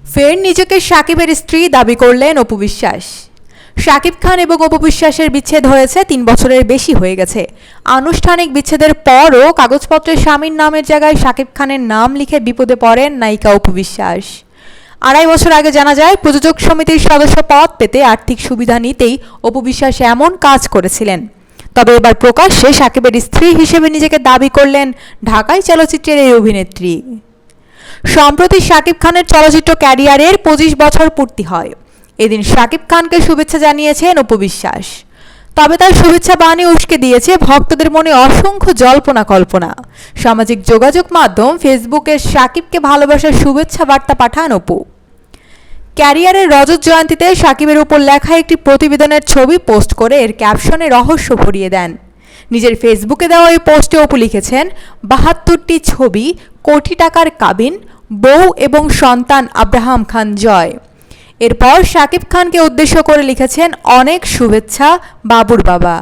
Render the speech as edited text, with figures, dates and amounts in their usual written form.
ফের নিজেকে শাকিবের স্ত্রী দাবি করলেন অপু বিশ্বাস। শাকিব খান এবং অপু বিশ্বাসের বিচ্ছেদ হয়েছে 3 বছরের বেশি হয়ে গেছে। আনুষ্ঠানিক বিচ্ছেদের পরও কাগজপত্রে স্বামীর নামের জায়গায় শাকিব খানের নাম লিখে বিপদে পড়েন নায়িকা অপু বিশ্বাস। 2.5 বছর আগে জানা যায়, প্রযোজক সমিতির সদস্য পদ পেতে আর্থিক সুবিধা নিতেই অপু বিশ্বাস এমন কাজ করেছিলেন। তবে এবার প্রকাশ্যে শাকিবের স্ত্রী হিসেবে নিজেকে দাবি করলেন ঢাকাই চলচ্চিত্রের এই অভিনেত্রী। সম্প্রতি শাকিব খানের চলচ্চিত্র ক্যারিয়ারের 25 বছর পূর্তি হয়। এদিন শাকিব খানকে শুভেচ্ছা জানিয়েছেন অপু বিশ্বাস। তবে তার শুভেচ্ছা বাণী উস্কে দিয়েছে ভক্তদের মনে অসংখ্য জল্পনা কল্পনা। সামাজিক যোগাযোগ মাধ্যম ফেসবুকে শাকিবকে ভালোবাসার শুভেচ্ছা বার্তা পাঠান অপু। ক্যারিয়ারের রজত জয়ন্তীতে শাকিবের উপর লেখা একটি প্রতিবেদনের ছবি পোস্ট করে এর ক্যাপশনে রহস্য ভরিয়ে দেন। নিজের ফেসবুকে দেওয়া এই পোস্টে অপু লিখেছেন, 72টি ছবি, কোটি টাকার কাবিন, বউ এবং সন্তান আব্রাহাম খান জয়। এরপর শাকিব খানকে উদ্দেশ্য করে লিখেছেন, অনেক শুভেচ্ছা বাবুর বাবা।